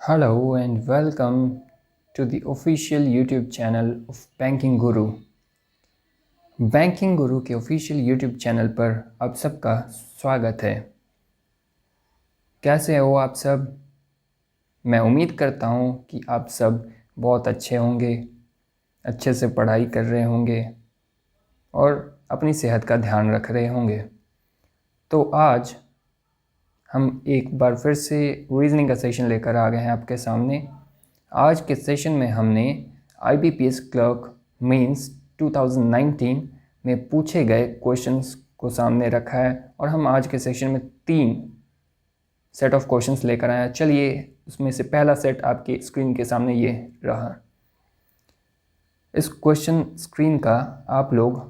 Hello and welcome to the official YouTube channel of Banking Guru। Banking गुरु के official YouTube channel पर आप सबका स्वागत है। कैसे हो आप सब? मैं उम्मीद करता हूँ कि आप सब बहुत अच्छे होंगे, अच्छे से पढ़ाई कर रहे होंगे और अपनी सेहत का ध्यान रख रहे होंगे। तो आज हम एक बार फिर से रीजनिंग का सेशन लेकर आ गए हैं आपके सामने। आज के सेशन में हमने IBPS क्लर्क मेंस 2019 में पूछे गए क्वेश्चंस को सामने रखा है और हम आज के सेशन में 3 सेट ऑफ क्वेश्चंस लेकर आए हैं। चलिए उसमें से पहला सेट आपकी स्क्रीन के सामने ये रहा। इस क्वेश्चन स्क्रीन का आप लोग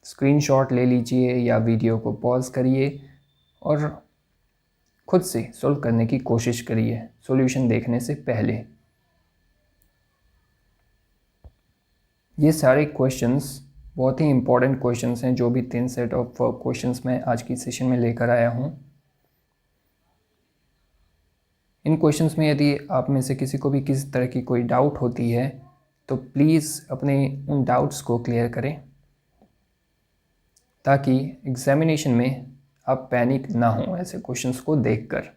स्क्रीनशॉट ले लीजिए या वीडियो को पॉज करिए और खुद से सॉल्व करने की कोशिश करिए सॉल्यूशन देखने से पहले। ये सारे क्वेश्चंस बहुत ही इम्पोर्टेंट क्वेश्चंस हैं, जो भी 3 सेट ऑफ क्वेश्चंस मैं आज की सेशन में लेकर आया हूँ। इन क्वेश्चंस में यदि आप में से किसी को भी किसी तरह की कोई डाउट होती है तो प्लीज़ अपने उन डाउट्स को क्लियर करें ताकि एग्जामिनेशन में आप पैनिक ना हो ऐसे क्वेश्चंस को देखकर।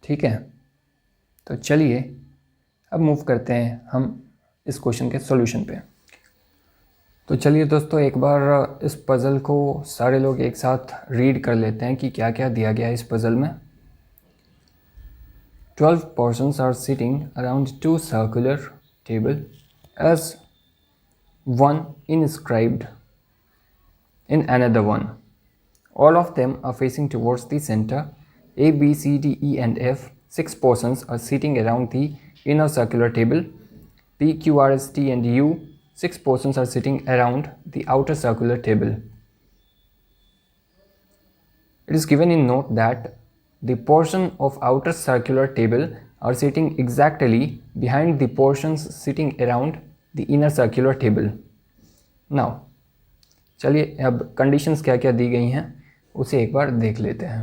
ठीक है, तो चलिए अब मूव करते हैं हम इस क्वेश्चन के सॉल्यूशन पे। तो चलिए दोस्तों, एक बार इस पज़ल को सारे लोग एक साथ रीड कर लेते हैं कि क्या क्या दिया गया है इस पज़ल में। 12 persons are sitting around 2 circular table as one inscribed in another one. All of them are facing towards the center. A, B, C, D, E and F. 6 persons are sitting around the inner circular table. P, Q, R, S, T and U. 6 persons are sitting around the outer circular table. It is given in note that the portion of outer circular table are sitting exactly behind the portions sitting around the inner circular table. Now, चलिए अब conditions क्या क्या दी गई हैं उसे एक बार देख लेते हैं।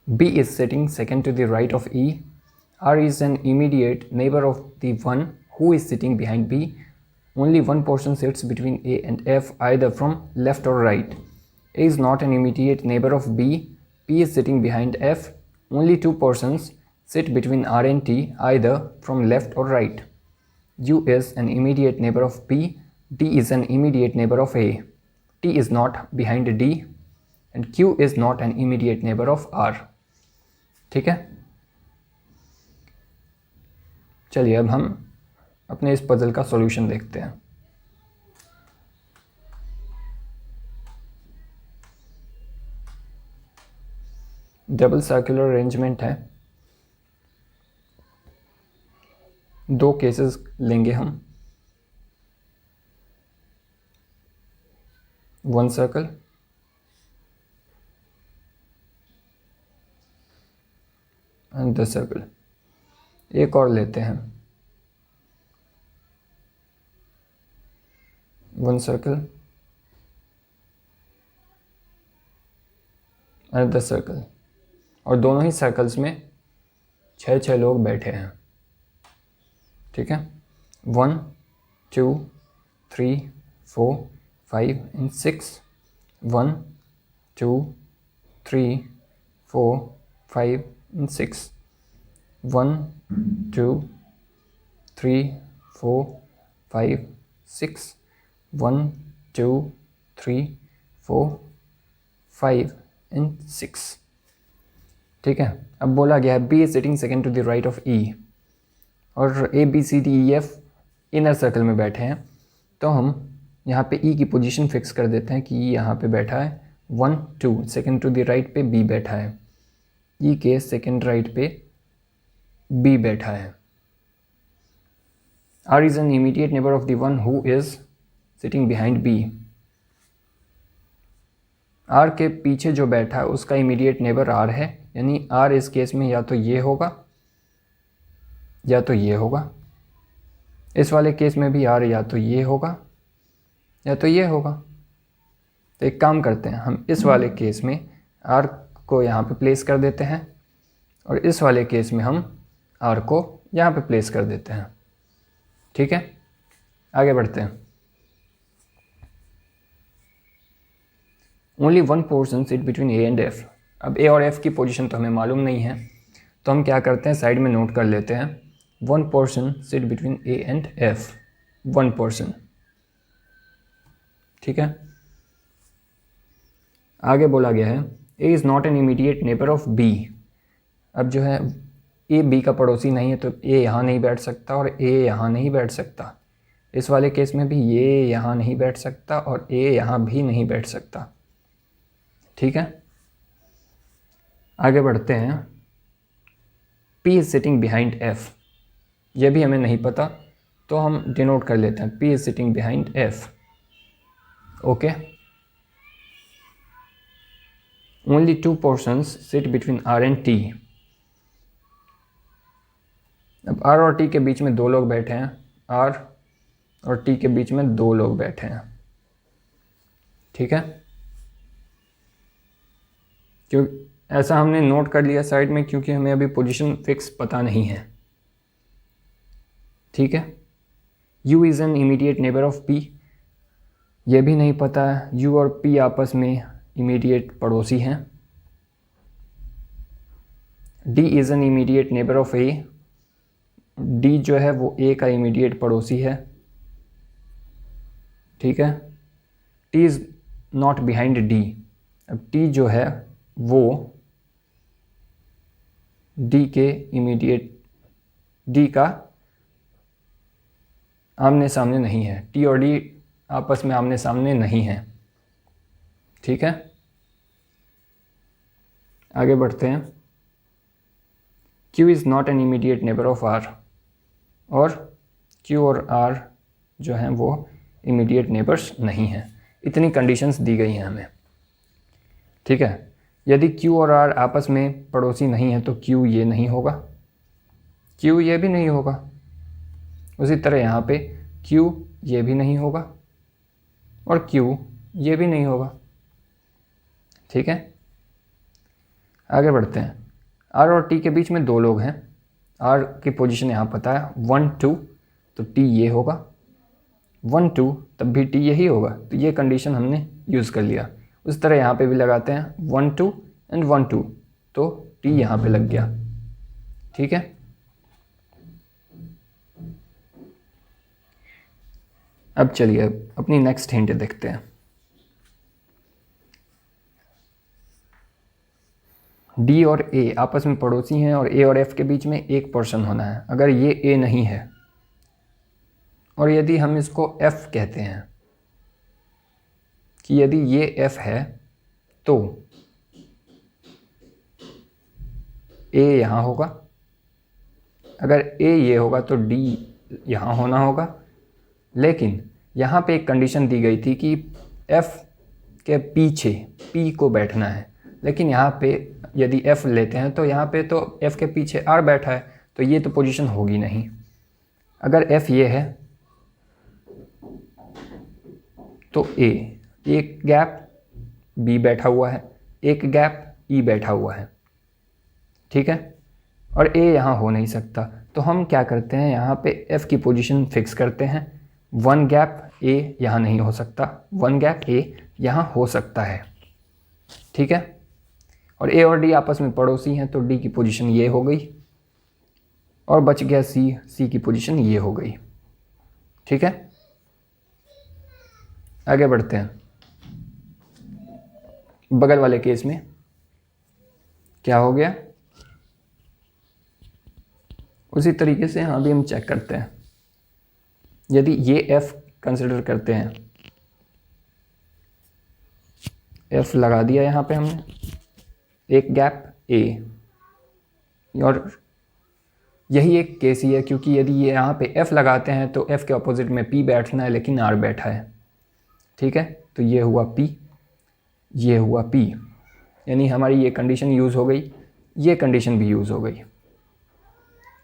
B is sitting second to the right of E. R is an immediate neighbor of the one who is sitting behind B. Only one person sits between A and F, either from left or right. A is not an immediate neighbor of B. P is sitting behind F. Only 2 persons sit between R and T, either from left or right. U is an immediate neighbor of P. D is an immediate neighbor of A. T is not behind D. And Q is not an immediate neighbor of R. ठीक है, चलिए अब हम अपने इस puzzle का solution देखते हैं। डबल सर्कुलर अरेंजमेंट है। 2 केसेस लेंगे हम। 1 सर्कल एंड द सर्कल। एक और लेते हैं। 1 सर्कल एंड द सर्कल, और दोनों ही सर्कल्स में 6 लोग बैठे हैं। ठीक है, 1 2 3 4 5 एंड 6। 1 2 3 4 5 एंड 6। 1 2 3 4 5 6। 1 2 3 4 5 एंड 6। ठीक है, अब बोला गया है B is sitting second to the right of E और A B C D E F inner circle में बैठे हैं। तो हम यहाँ पे E की पोजीशन फिक्स कर देते हैं कि E यहाँ पे बैठा है। 1 2 सेकेंड टू द राइट पे B बैठा है। E के सेकेंड राइट पे B बैठा है। R is an immediate neighbor of the one who is sitting behind B. R के पीछे जो बैठा है उसका इमीडिएट नेबर R है, यानी R इस केस में या तो ये होगा या तो ये होगा। इस वाले केस में भी R या तो ये होगा या तो ये होगा। तो एक काम करते हैं, हम इस वाले केस में r को यहाँ पे प्लेस कर देते हैं और इस वाले केस में हम r को यहाँ पे प्लेस कर देते हैं। ठीक है, आगे बढ़ते हैं। Only one person sit between A and F. अब ए और एफ की पोजीशन तो हमें मालूम नहीं है, तो हम क्या करते हैं, साइड में नोट कर लेते हैं, one person sit between A and F, one person. ठीक है, आगे बोला गया है A is not an immediate neighbour of B. अब जो है ए बी का पड़ोसी नहीं है, तो ए यहाँ नहीं बैठ सकता और ए यहाँ नहीं बैठ सकता। इस वाले केस में भी ये यहाँ नहीं बैठ सकता और ए यहाँ भी नहीं बैठ सकता। ठीक है, आगे बढ़ते हैं। P is sitting behind F, ये भी हमें नहीं पता, तो हम डिनोट कर लेते हैं P is sitting behind F। Okay, only to persons sit between R and T। अब R और T के बीच में दो लोग बैठे हैं, R और T के बीच में दो लोग बैठे हैं। ठीक है, क्यों ऐसा हमने नोट कर लिया साइड में, क्योंकि हमें अभी पोजीशन फिक्स पता नहीं है। ठीक है, U is an immediate neighbour of P, ये भी नहीं पता है। U और P आपस में इमीडिएट पड़ोसी हैं। D is an immediate neighbour of A, D जो है वो A का इमीडिएट पड़ोसी है। ठीक है, T is not behind D। अब T जो है वो D के इमीडिएट, D का आमने सामने नहीं है। T और D आपस में आमने सामने नहीं है। ठीक है, आगे बढ़ते हैं। Q is not an immediate neighbour of R, और Q और R जो हैं वो इमीडिएट नेबर्स नहीं हैं। इतनी कंडीशंस दी गई हैं हमें। ठीक है, यदि Q और R आपस में पड़ोसी नहीं है तो Q ये नहीं होगा, Q ये भी नहीं होगा। उसी तरह यहाँ पे Q ये भी नहीं होगा और Q ये भी नहीं होगा। ठीक है, आगे बढ़ते हैं। R और T के बीच में दो लोग हैं। R की पोजीशन यहाँ पता है 1 2, तो T ये होगा, 1 2 तब भी T यही होगा। तो ये कंडीशन हमने यूज़ कर लिया। उस तरह यहाँ पे भी लगाते हैं 1 2 एंड 1 2, तो T यहाँ पे लग गया। ठीक है, अब चलिए अपनी नेक्स्ट हिंट देखते हैं। D और A आपस में पड़ोसी हैं और A और F के बीच में एक पर्सन होना है। अगर ये A नहीं है और यदि हम इसको F कहते हैं कि यदि ये F है तो A यहाँ होगा। अगर A ये होगा तो D यहाँ होना होगा। लेकिन यहाँ पे एक कंडीशन दी गई थी कि F के पीछे P को बैठना है, लेकिन यहाँ पे यदि F लेते हैं तो यहाँ पे तो F के पीछे R बैठा है, तो ये तो पोजीशन होगी नहीं। अगर F ये है तो A, एक गैप B बैठा हुआ है, एक गैप E बैठा हुआ है। ठीक है, और A यहाँ हो नहीं सकता, तो हम क्या करते हैं, यहाँ पे F की पोजीशन फिक्स करते हैं। 1 गैप A यहाँ नहीं हो सकता, 1 गैप A यहाँ हो सकता है। ठीक है, और A और D आपस में पड़ोसी हैं, तो D की पोजीशन ये हो गई और बच गया C की पोजीशन ये हो गई। ठीक है, आगे बढ़ते हैं। बगल वाले केस में क्या हो गया, उसी तरीके से यहाँ भी हम चेक करते हैं। यदि ये F कंसिडर करते हैं, F लगा दिया यहाँ पे हमने, एक गैप A, और यही एक केस ही है, क्योंकि यदि ये यहाँ पे F लगाते हैं तो F के अपोजिट में P बैठना है, लेकिन R बैठा है। ठीक है, तो ये हुआ P, ये हुआ P, यानी हमारी ये कंडीशन यूज़ हो गई, ये कंडीशन भी यूज़ हो गई।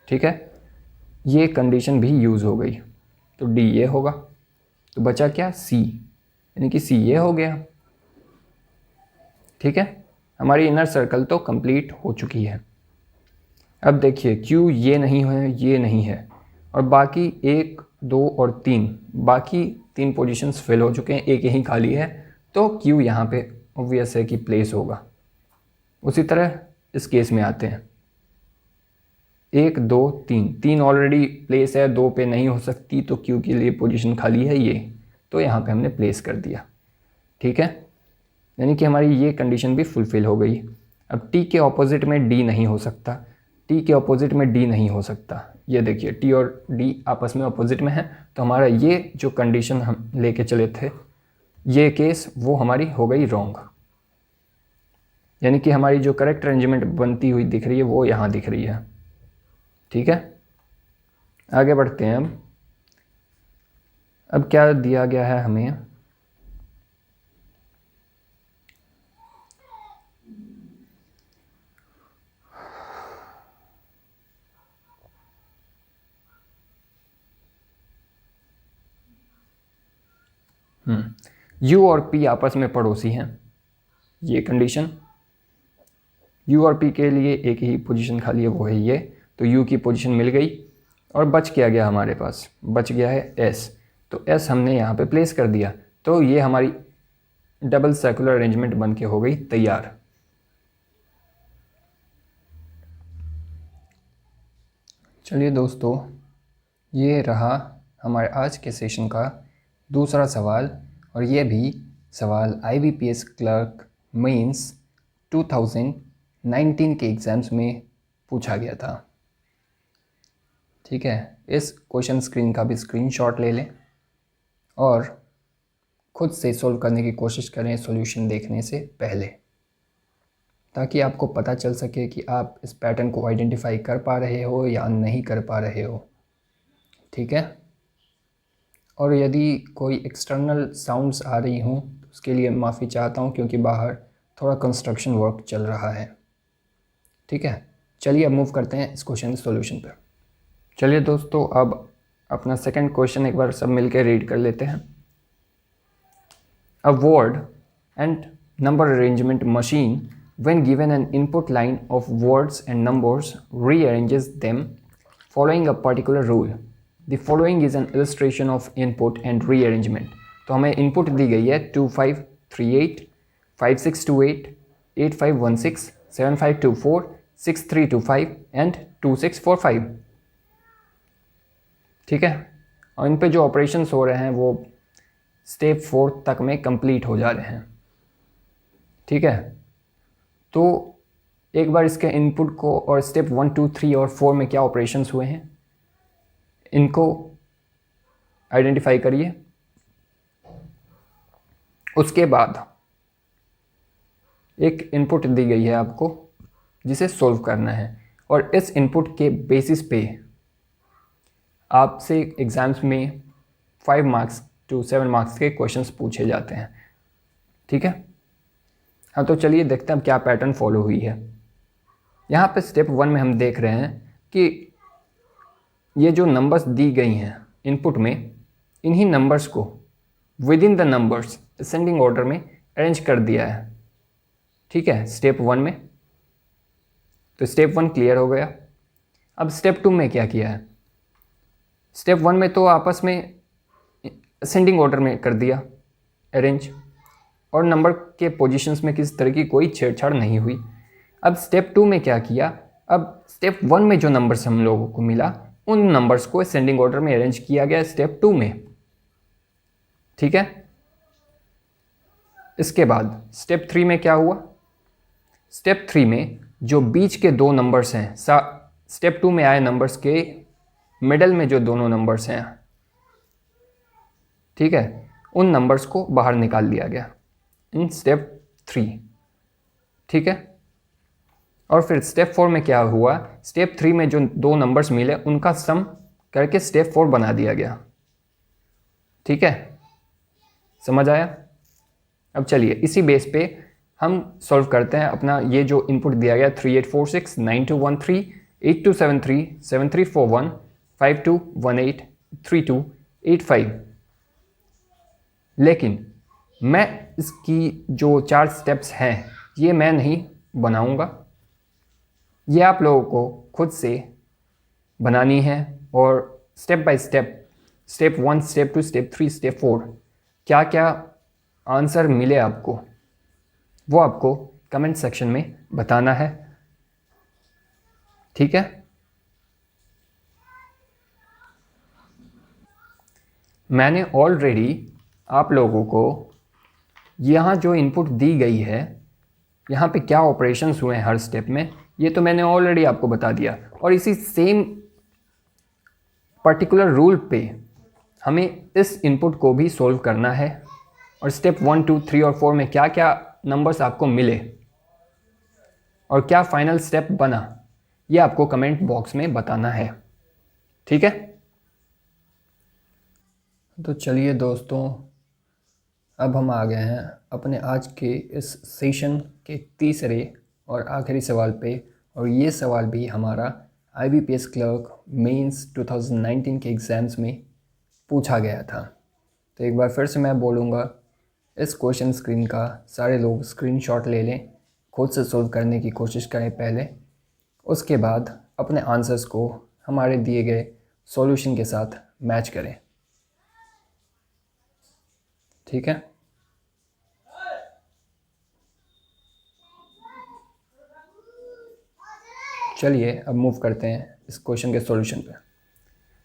ठीक है, ये कंडीशन भी यूज़ हो गई, तो D ये होगा। तो बचा क्या, C, यानी कि सी ये हो गया। ठीक है, हमारी इनर सर्कल तो कंप्लीट हो चुकी है। अब देखिए क्यू ये नहीं है, ये नहीं है, और बाकी 1, 2 और 3, बाकी 3 पोजीशंस फिल हो चुके हैं, एक यहीं खाली है, तो क्यू यहाँ पे ऑब्वियस है कि प्लेस होगा। उसी तरह इस केस में आते हैं, 1, 2, 3 ऑलरेडी प्लेस है, 2 पे नहीं हो सकती, तो क्यू के लिए पोजीशन खाली है ये, तो यहाँ पे हमने प्लेस कर दिया। ठीक है, यानी कि हमारी ये कंडीशन भी फुलफिल हो गई। अब टी के ऑपोजिट में डी नहीं हो सकता, टी के ऑपोजिट में डी नहीं हो सकता। ये देखिए टी और डी आपस में ऑपोजिट में है, तो हमारा ये जो कंडीशन हम लेके चले थे, ये केस वो हमारी हो गई रॉन्ग। यानी कि हमारी जो करेक्ट अरेंजमेंट बनती हुई दिख रही है वो यहाँ दिख रही है। ठीक है, आगे बढ़ते हैं। अब क्या दिया गया है हमें, यू और पी आपस में पड़ोसी हैं, ये कंडीशन। यू और पी के लिए एक ही पोजीशन खाली है, वो है ये, तो यू की पोजीशन मिल गई। और बच क्या गया हमारे पास, बच गया है एस, तो एस हमने यहाँ पे प्लेस कर दिया, तो ये हमारी डबल सर्कुलर अरेंजमेंट बन के हो गई तैयार। चलिए दोस्तों, ये रहा हमारे आज के सेशन का दूसरा सवाल, और ये भी सवाल IBPS क्लर्क मेंस 2019 के एग्ज़ाम्स में पूछा गया था। ठीक है, इस क्वेश्चन स्क्रीन का भी स्क्रीनशॉट ले लें और खुद से सॉल्व करने की कोशिश करें सॉल्यूशन देखने से पहले, ताकि आपको पता चल सके कि आप इस पैटर्न को आइडेंटिफाई कर पा रहे हो या नहीं कर पा रहे हो। ठीक है, और यदि कोई एक्सटर्नल साउंड्स आ रही हों तो उसके लिए माफ़ी चाहता हूं, क्योंकि बाहर थोड़ा कंस्ट्रक्शन वर्क चल रहा है। ठीक है, चलिए अब मूव करते हैं इस क्वेश्चन के सॉल्यूशन पर। चलिए दोस्तों, अब अपना सेकंड क्वेश्चन एक बार सब मिलकर रीड कर लेते हैं। A word and number arrangement machine, when given an input line of words and numbers, rearranges them following a particular rule. The following is an illustration of input and rearrangement. तो हमें input दी गई है 2538, 5628, 8516, 7524, 6325 and 2645। ठीक है, और इन पे जो operations हो रहे हैं वो स्टेप 4 तक में कंप्लीट हो जा रहे हैं। ठीक है, तो एक बार इसके इनपुट को और स्टेप 1, 2, 3 और 4 में क्या ऑपरेशंस हुए हैं इनको आइडेंटिफाई करिए। उसके बाद एक इनपुट दी गई है आपको जिसे सॉल्व करना है, और इस इनपुट के बेसिस पे आपसे एग्ज़ाम्स में 5 मार्क्स to 7 मार्क्स के क्वेश्चंस पूछे जाते हैं। ठीक है, हाँ, तो चलिए देखते हैं अब क्या पैटर्न फॉलो हुई है। यहाँ पे स्टेप 1 में हम देख रहे हैं कि ये जो नंबर्स दी गई हैं इनपुट में, इन्हीं नंबर्स को with in the numbers ascending order में अरेंज कर दिया है। ठीक है, स्टेप 1 में, तो स्टेप 1 क्लियर हो गया। अब स्टेप 2 में क्या किया है, स्टेप 1 में तो आपस में असेंडिंग ऑर्डर में कर दिया अरेंज, और नंबर के पोजीशंस में किसी तरह की कोई छेड़छाड़ नहीं हुई। अब स्टेप 2 में क्या किया, अब स्टेप 1 में जो नंबर्स हम लोगों को मिला उन नंबर्स को असेंडिंग ऑर्डर में अरेंज किया गया स्टेप 2 में। ठीक है, इसके बाद स्टेप 3 में क्या हुआ, स्टेप 3 में जो बीच के दो नंबर्स हैं, स्टेप 2 में आए नंबर्स के मिडल में जो दोनों नंबर्स हैं, ठीक है, उन नंबर्स को बाहर निकाल लिया गया इन स्टेप 3। ठीक है, और फिर स्टेप 4 में क्या हुआ, स्टेप 3 में जो दो नंबर्स मिले उनका सम करके स्टेप 4 बना दिया गया। ठीक है, समझ आया। अब चलिए इसी बेस पे हम सॉल्व करते हैं अपना ये जो इनपुट दिया गया 3846, 9213, 8273, 7341, 5218, 3285। लेकिन मैं इसकी जो 4 स्टेप्स हैं ये मैं नहीं बनाऊंगा, ये आप लोगों को खुद से बनानी है और step by step, step 1, step 2, step 3, step 4 क्या क्या आंसर मिले आपको वो आपको कमेंट सेक्शन में बताना है, ठीक है। मैंने ऑलरेडी आप लोगों को यहाँ जो इनपुट दी गई है, यहाँ पे क्या ऑपरेशंस हुए हैं हर स्टेप में, ये तो मैंने ऑलरेडी आपको बता दिया। और इसी सेम पर्टिकुलर रूल पे हमें इस इनपुट को भी सॉल्व करना है और स्टेप 1, 2, 3 और 4 में क्या क्या नंबर्स आपको मिले और क्या फाइनल स्टेप बना, ये आपको कमेंट बॉक्स में बताना है, ठीक है। तो चलिए दोस्तों, अब हम आ गए हैं अपने आज के इस सेशन के तीसरे और आखिरी सवाल पे, और ये सवाल भी हमारा IBPS क्लर्क मेंस 2019 के एग्ज़ाम्स में पूछा गया था। तो एक बार फिर से मैं बोलूँगा, इस क्वेश्चन स्क्रीन का सारे लोग स्क्रीनशॉट ले लें, खुद से सोल्व करने की कोशिश करें पहले, उसके बाद अपने आंसर्स को हमारे दिए गए सॉल्यूशन के साथ मैच करें, ठीक है। चलिए अब मूव करते हैं इस क्वेश्चन के सॉल्यूशन पे।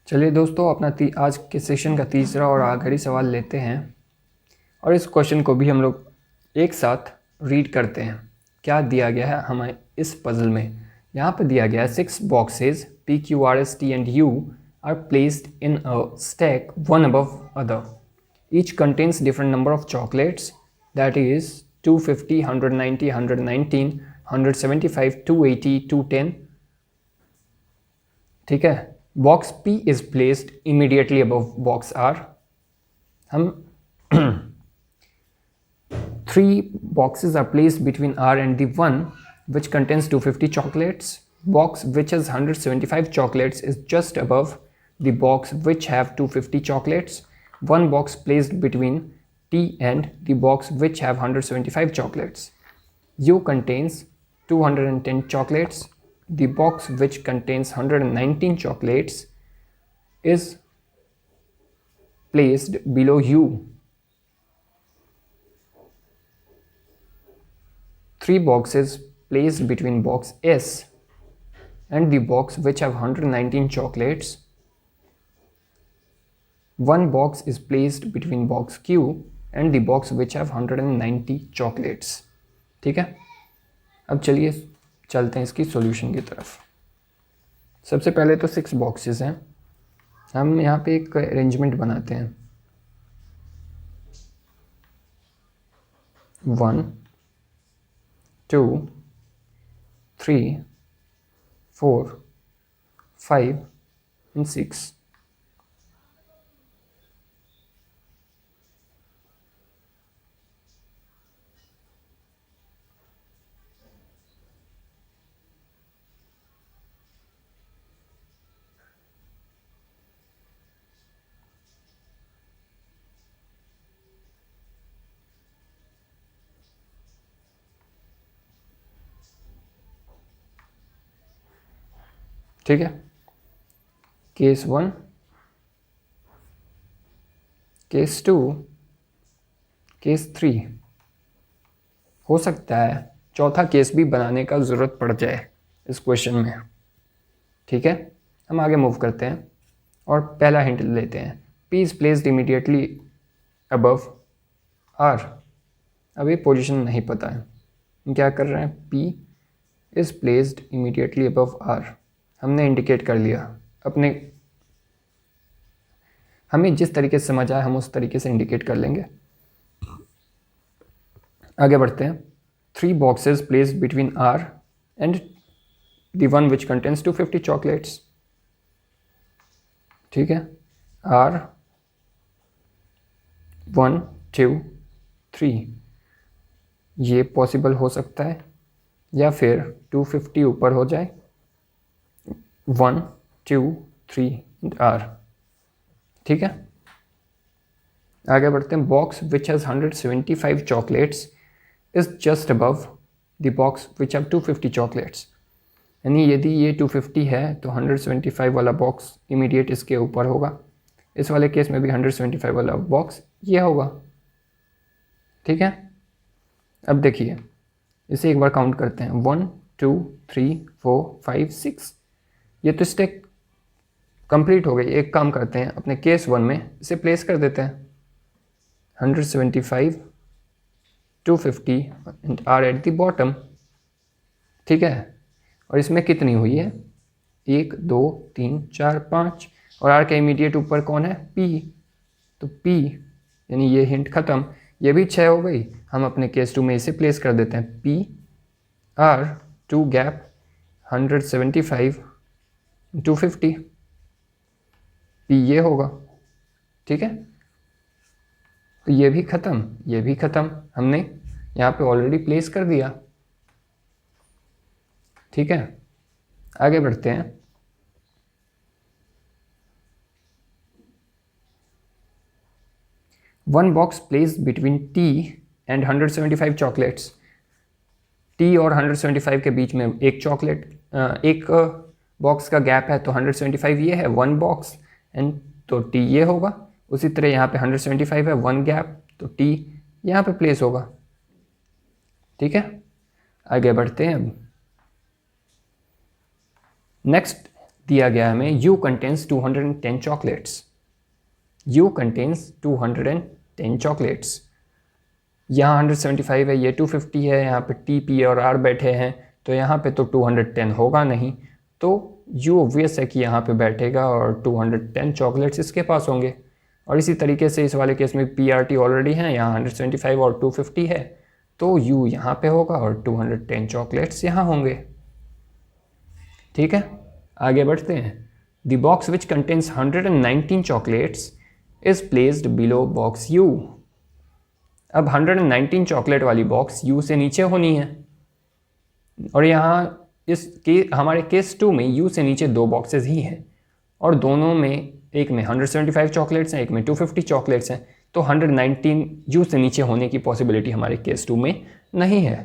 चलिए दोस्तों, अपना आज के सेशन का तीसरा और आखिरी सवाल लेते हैं और इस क्वेश्चन को भी हम लोग एक साथ रीड करते हैं। क्या दिया गया है हमें इस पजल में? यहाँ पे दिया गया है 6 boxes P, Q, R, S, T and U are placed in a stack one above other. Each contains different number of chocolates, that is 250, 190, 119, 175, 280, 210. ठीक है। Box P is placed immediately above box R. हम 3 boxes are placed between R and the one which contains 250 chocolates. Box which has 175 chocolates is just above the box which have 250 chocolates. One box placed between T and the box which have 175 chocolates. U contains 210 chocolates. The box which contains 119 chocolates is placed below U. 3 boxes placed between box S and the box which have 119 chocolates. One box is placed between box Q and the box which have 190 chocolates. ठीक है। अब चलिए चलते हैं इसकी solution की तरफ। सबसे पहले तो 6 बॉक्सेस हैं, हम यहाँ पे एक अरेंजमेंट बनाते हैं। 1, 2, 3, 4, 5 and 6. ठीक है। केस 1, केस 2, केस 3, हो सकता है चौथा केस भी बनाने का ज़रूरत पड़ जाए इस क्वेश्चन में, ठीक है। हम आगे मूव करते हैं और पहला हिंट लेते हैं। P is placed immediately above R। अब ये पोजीशन नहीं पता है, हम क्या कर रहे हैं? P is placed immediately above R हमने इंडिकेट कर लिया अपने, हमें जिस तरीके से समझ आए हम उस तरीके से इंडिकेट कर लेंगे। आगे बढ़ते हैं। 3 boxes placed between R and the one which contains 250 chocolates। ठीक है। R 1, 2, 3 ये पॉसिबल हो सकता है, या फिर 250 ऊपर हो जाए। 1, 2, 3 R। ठीक है। आगे बढ़ते हैं। Box which has 175 chocolates is just above the box which have 250 chocolates. यानी यदि ये 250 है तो 175 वाला बॉक्स इमीडिएट इसके ऊपर होगा। इस वाले केस में भी 175 वाला बॉक्स ये होगा। ठीक है, अब देखिए इसे एक बार काउंट करते हैं। 1 2 3 4 5 6, ये तो स्टेक कंप्लीट हो गई। एक काम करते हैं, अपने केस 1 में इसे प्लेस कर देते हैं। 175 250 and are at the bottom. ठीक है, और इसमें कितनी हुई है? 1 2 3 4 5, और आर के इमीडिएट ऊपर कौन है? पी। तो पी यानी ये हिंट ख़त्म। ये भी 6 हो गई। हम अपने केस 2 में इसे प्लेस कर देते हैं। पी आर 2 गैप 175 250, पी ये होगा। ठीक है, तो ये भी ख़त्म, ये भी ख़त्म, हमने यहाँ पे ऑलरेडी प्लेस कर दिया। ठीक है, आगे बढ़ते हैं। One box place between T and 175 chocolates. T और 175 के बीच में एक चॉकलेट, एक बॉक्स का गैप है, तो 175 ये है, वन बॉक्स एंड तो टी ये होगा। उसी तरह यहाँ पे 175 है, वन गैप, तो टी यहाँ पे प्लेस होगा। ठीक है, आगे बढ़ते हैं। अब नेक्स्ट दिया गया हमें you contains 210 chocolates. You contains 210 chocolates. यहाँ 175 है, ये 250 है, यहाँ पे टी पी और आर बैठे हैं, तो यहाँ पे तो 210 होगा नहीं, तो यू ऑब्वियस है कि यहाँ पे बैठेगा और 210 चॉकलेट्स इसके पास होंगे। और इसी तरीके से इस वाले केस में पी आर टी ऑलरेडी हैं, यहाँ 175 और 250 है, तो यू यहाँ पे होगा और 210 चॉकलेट्स यहाँ होंगे। ठीक है, आगे बढ़ते हैं। The box which contains 119 chocolates is placed below box you. अब 119 चॉकलेट वाली बॉक्स यू से नीचे होनी है, और यहाँ हमारे केस 2 में यू से नीचे 2 बॉक्सेस ही हैं, और दोनों में एक में 175 चॉकलेट्स हैं, एक में 250 चॉकलेट्स हैं, तो 119 यू से नीचे होने की पॉसिबिलिटी हमारे केस 2 में नहीं है,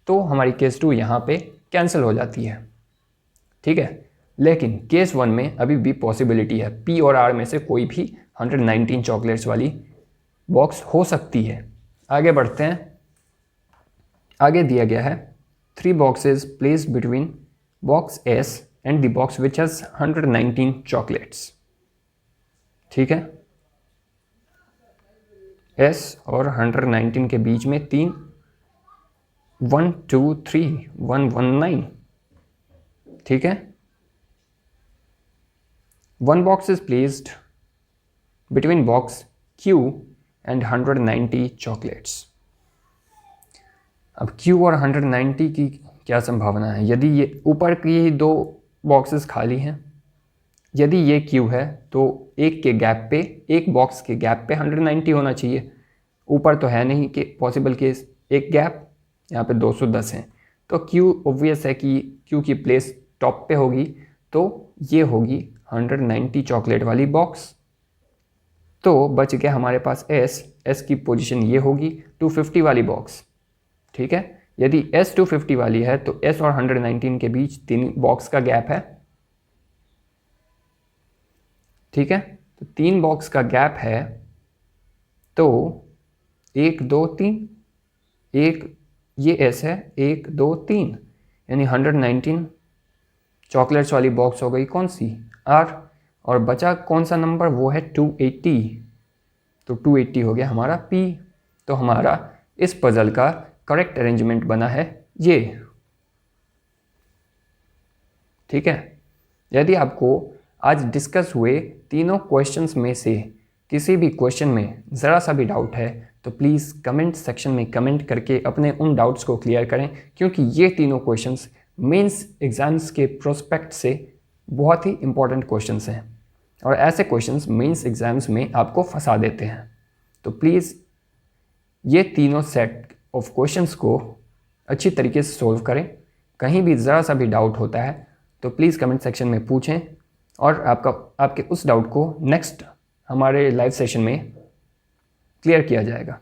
तो हमारी केस 2 यहाँ पे कैंसिल हो जाती है। ठीक है, लेकिन केस 1 में अभी भी पॉसिबिलिटी है, पी और आर में से कोई भी 119 चॉकलेट्स वाली बॉक्स हो सकती है। आगे बढ़ते हैं। आगे दिया गया है 3 boxes placed between box S and the box which has 119 chocolates. ठीक है, एस और 119 के बीच में 3 1 2 3 119। ठीक है, one box is placed between box Q and 190 chocolates. अब Q और 190 की क्या संभावना है? यदि ये ऊपर की 2 बॉक्सेस खाली हैं, यदि ये Q है तो एक के गैप पे, एक बॉक्स के गैप पे 190 होना चाहिए। ऊपर तो है नहीं कि पॉसिबल केस, एक गैप, यहाँ पे 210 हैं, तो Q ऑब्वियस है कि Q की प्लेस टॉप पे होगी, तो ये होगी 190 चॉकलेट वाली बॉक्स। तो बच गया हमारे पास S की पोजीशन ये होगी 250 वाली बॉक्स। ठीक है, यदि S 250 वाली है तो S और 119 के बीच 3 बॉक्स का गैप है। ठीक है, तो 3 बॉक्स का गैप है, तो 1 2 3, एक ये S है, 1 2 3, यानी 119 चॉकलेट्स वाली बॉक्स हो गई कौन सी? R, और बचा कौन सा नंबर? वो है 280, तो 280 हो गया हमारा P। तो हमारा इस पजल का करेक्ट अरेंजमेंट बना है ये। ठीक है, यदि आपको आज डिस्कस हुए तीनों क्वेश्चंस में से किसी भी क्वेश्चन में ज़रा सा भी डाउट है तो प्लीज़ कमेंट सेक्शन में कमेंट करके अपने उन डाउट्स को क्लियर करें, क्योंकि ये तीनों क्वेश्चंस मेंस एग्ज़ाम्स के प्रोस्पेक्ट से बहुत ही इंपॉर्टेंट क्वेश्चंस हैं, और ऐसे क्वेश्चंस मेंस एग्ज़ाम्स में आपको फंसा देते हैं। तो प्लीज़ ये तीनों सेट ऑफ क्वेश्चंस को अच्छी तरीके से सोल्व करें। कहीं भी ज़रा सा भी डाउट होता है तो प्लीज़ कमेंट सेक्शन में पूछें, और आपके उस डाउट को नेक्स्ट हमारे लाइव सेशन में क्लियर किया जाएगा।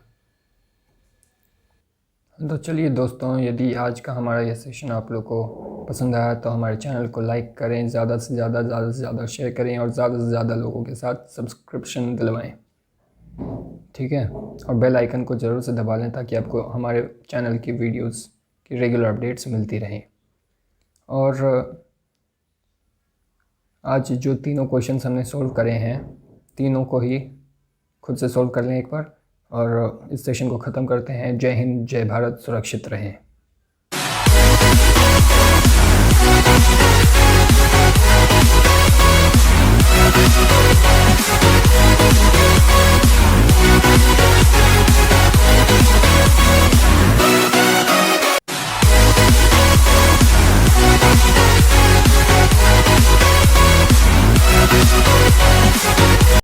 तो चलिए दोस्तों, यदि आज का हमारा ये सेशन आप लोग को पसंद आया तो हमारे चैनल को लाइक करें, ज़्यादा से ज़्यादा शेयर करें और ज़्यादा से ज़्यादा लोगों के साथ सब्सक्रिप्शन दिलवाएं, ठीक है। और बेल आइकन को ज़रूर से दबा लें ताकि आपको हमारे चैनल की वीडियोस की रेगुलर अपडेट्स मिलती रहें। और आज जो तीनों क्वेश्चंस हमने सॉल्व करे हैं, तीनों को ही खुद से सॉल्व कर लें एक बार और इस सेशन को ख़त्म करते हैं। जय हिंद, जय भारत, सुरक्षित रहें।